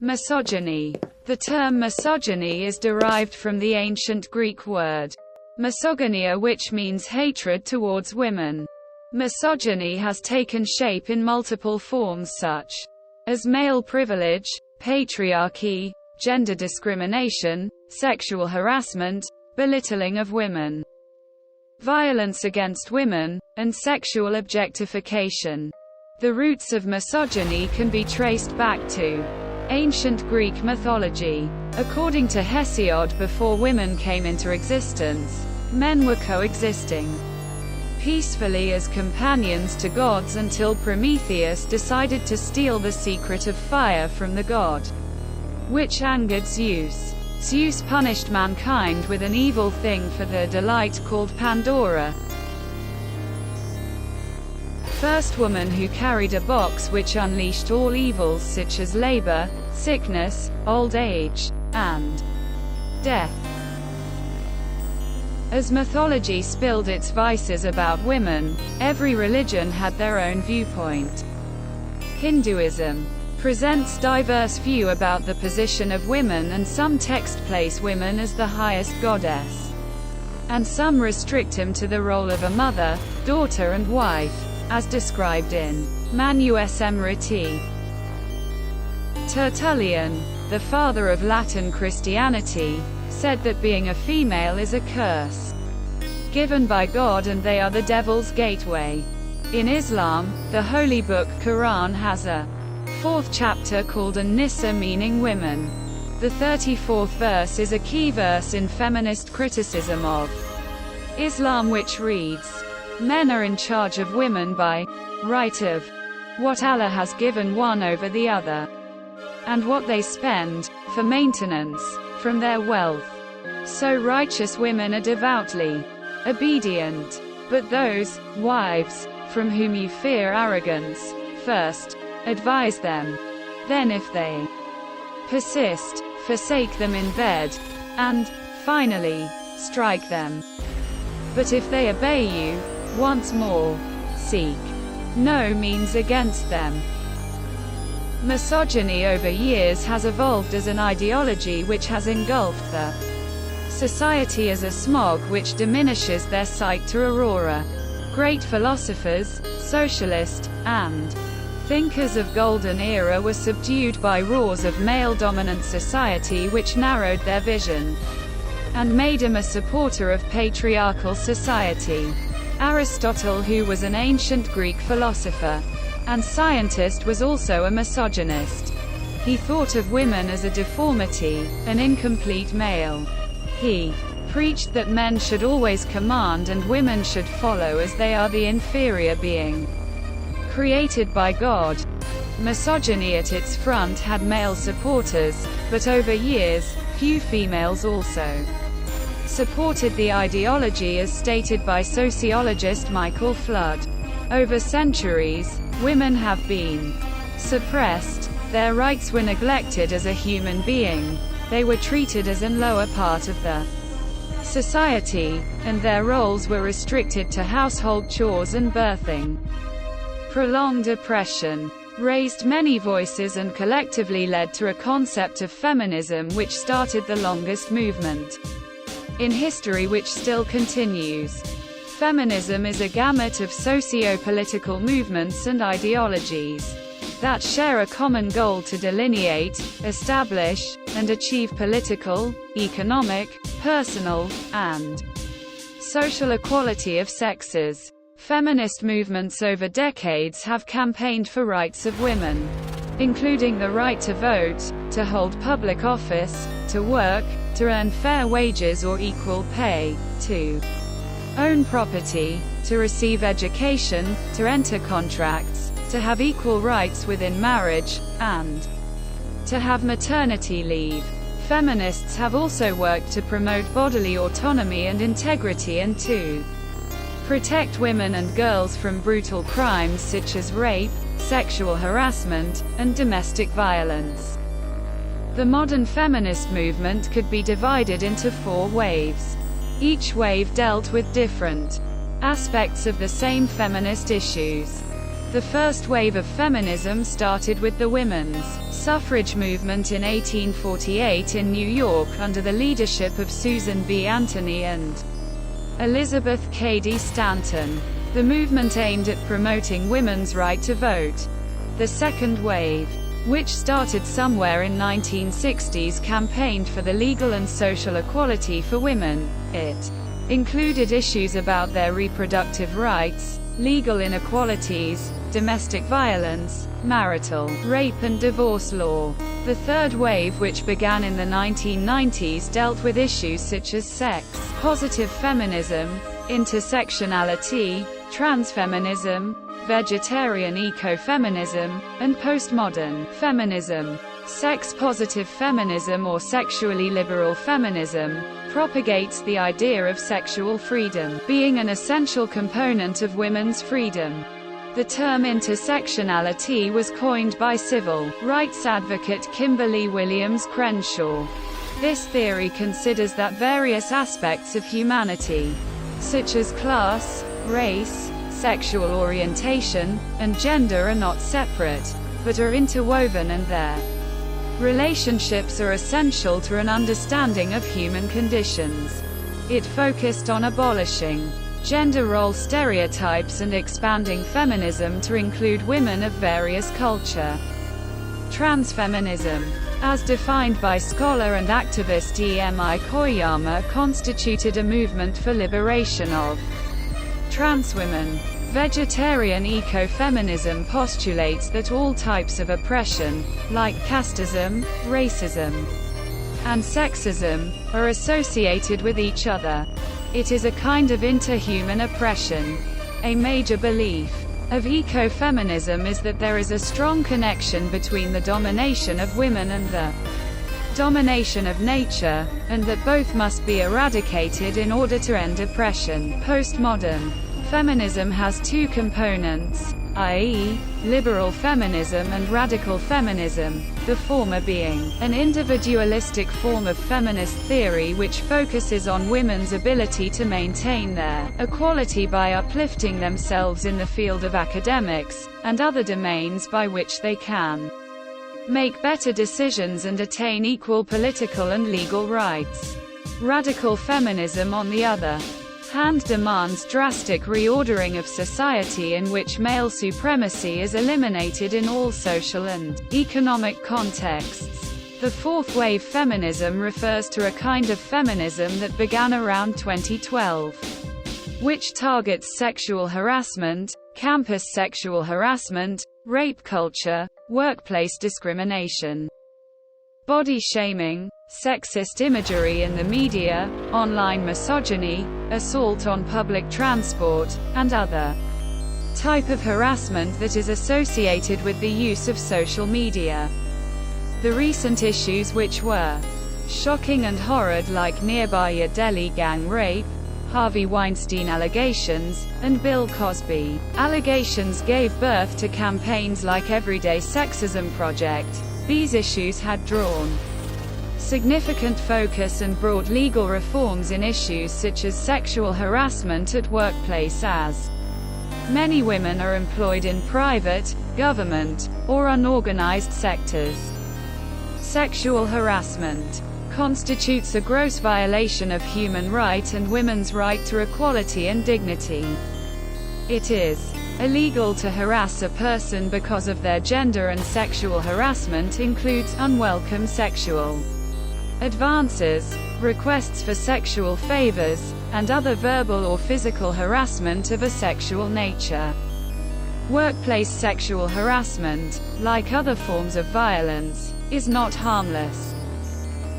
Misogyny. The term misogyny is derived from the ancient Greek word misogynia, which means hatred towards women. Misogyny has taken shape in multiple forms such as male privilege, patriarchy, gender discrimination, sexual harassment, belittling of women, violence against women, and sexual objectification. The roots of misogyny can be traced back to ancient Greek mythology. According to Hesiod, before women came into existence, men were coexisting peacefully as companions to gods until Prometheus decided to steal the secret of fire from the god, which angered Zeus. Zeus punished mankind with an evil thing for their delight called Pandora, first woman who carried a box which unleashed all evils such as labor, sickness, old age, and death. As mythology spilled its vices about women, every religion had their own viewpoint. Hinduism presents diverse view about the position of women, and some texts place women as the highest goddess, and some restrict him to the role of a mother, daughter and wife, as described in Manus Emeriti. Tertullian, the father of Latin Christianity, said that being a female is a curse given by God and they are the devil's gateway. In Islam, the holy book Quran has a fourth chapter called An-Nisa, meaning women. The 34th verse is a key verse in feminist criticism of Islam, which reads, "Men are in charge of women by right of what Allah has given one over the other, and what they spend for maintenance from their wealth. So righteous women are devoutly obedient. But those wives from whom you fear arrogance, first advise them. Then if they persist, forsake them in bed, and finally strike them. But if they obey you once more, seek no means against them." Misogyny over years has evolved as an ideology which has engulfed the society as a smog which diminishes their sight to aurora. Great philosophers, socialists, and thinkers of golden era were subdued by roars of male-dominant society which narrowed their vision and made him a supporter of patriarchal society. Aristotle, who was an ancient Greek philosopher and scientist, was also a misogynist. He thought of women as a deformity, an incomplete male. He preached that men should always command and women should follow as they are the inferior being created by God. Misogyny at its front had male supporters, but over years, few females also supported the ideology, as stated by sociologist Michael Flood. Over centuries, women have been suppressed. Their rights were neglected as a human being. They were treated as a lower part of the society, and their roles were restricted to household chores and birthing. Prolonged oppression raised many voices and collectively led to a concept of feminism which started the longest movement in history, which still continues. Feminism is a gamut of socio-political movements and ideologies that share a common goal to delineate, establish, and achieve political, economic, personal, and social equality of sexes. Feminist movements over decades have campaigned for rights of women, including the right to vote, to hold public office, to work, to earn fair wages or equal pay, to own property, to receive education, to enter contracts, to have equal rights within marriage, and to have maternity leave. Feminists have also worked to promote bodily autonomy and integrity and to protect women and girls from brutal crimes such as rape, sexual harassment, and domestic violence. The modern feminist movement could be divided into 4 waves. Each wave dealt with different aspects of the same feminist issues. The first wave of feminism started with the women's suffrage movement in 1848 in New York under the leadership of Susan B. Anthony and Elizabeth Cady Stanton. The movement aimed at promoting women's right to vote. The second wave, which started somewhere in 1960s, campaigned for the legal and social equality for women. It included issues about their reproductive rights, legal inequalities, domestic violence, marital rape and divorce law. The third wave, which began in the 1990s, dealt with issues such as sex-positive feminism, intersectionality, transfeminism, vegetarian ecofeminism, and postmodern feminism. Sex-positive feminism, or sexually liberal feminism, propagates the idea of sexual freedom being an essential component of women's freedom. The term intersectionality was coined by civil rights advocate Kimberly Williams Crenshaw. This theory considers that various aspects of humanity, such as class, race, sexual orientation, and gender, are not separate, but are interwoven, and their relationships are essential to an understanding of human conditions. It focused on abolishing gender role stereotypes and expanding feminism to include women of various culture. Transfeminism, as defined by scholar and activist E.M.I. Koyama, constituted a movement for liberation of trans women. Vegetarian ecofeminism postulates that all types of oppression, like casteism, racism, and sexism, are associated with each other. It is a kind of interhuman oppression. A major belief of ecofeminism is that there is a strong connection between the domination of women and the domination of nature, and that both must be eradicated in order to end oppression. Postmodern feminism has two components, i.e., liberal feminism and radical feminism, the former being an individualistic form of feminist theory which focuses on women's ability to maintain their equality by uplifting themselves in the field of academics, and other domains by which they can make better decisions and attain equal political and legal rights. Radical feminism, on the other hand, demands drastic reordering of society in which male supremacy is eliminated in all social and economic contexts. The fourth wave feminism refers to a kind of feminism that began around 2012, which targets sexual harassment, campus sexual harassment, rape culture, workplace discrimination, body shaming, sexist imagery in the media, online misogyny, assault on public transport, and other type of harassment that is associated with the use of social media. The recent issues which were shocking and horrid, like Nirbhaya Delhi gang rape, Harvey Weinstein allegations, and Bill Cosby allegations, gave birth to campaigns like Everyday Sexism Project. These issues had drawn significant focus and brought legal reforms in issues such as sexual harassment at workplace, as many women are employed in private, government, or unorganized sectors. Sexual harassment constitutes a gross violation of human rights and women's right to equality and dignity. It is illegal to harass a person because of their gender, and sexual harassment includes unwelcome sexual advances, requests for sexual favors, and other verbal or physical harassment of a sexual nature. Workplace sexual harassment, like other forms of violence, is not harmless.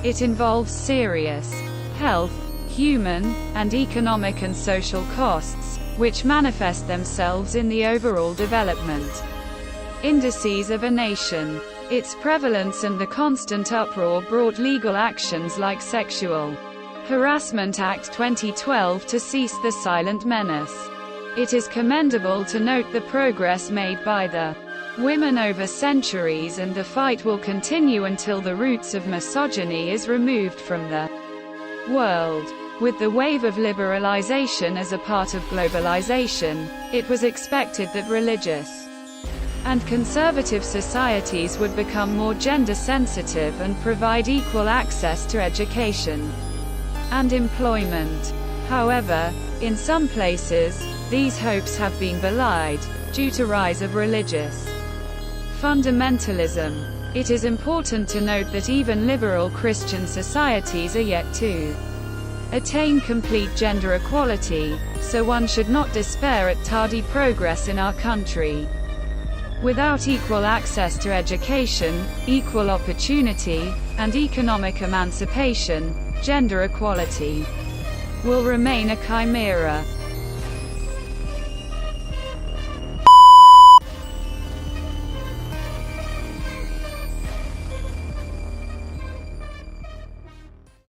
It involves serious health, human, and economic and social costs, which manifest themselves in the overall development indices of a nation. Its prevalence and the constant uproar brought legal actions like Sexual Harassment Act 2012 to cease the silent menace. It is commendable to note the progress made by the women over centuries, and the fight will continue until the roots of misogyny is removed from the world. With the wave of liberalization as a part of globalization, it was expected that religious and conservative societies would become more gender-sensitive and provide equal access to education and employment. However, in some places, these hopes have been belied, due to rise of religious fundamentalism. It is important to note that even liberal Christian societies are yet to attain complete gender equality, so one should not despair at tardy progress in our country. Without equal access to education, equal opportunity, and economic emancipation, gender equality will remain a chimera.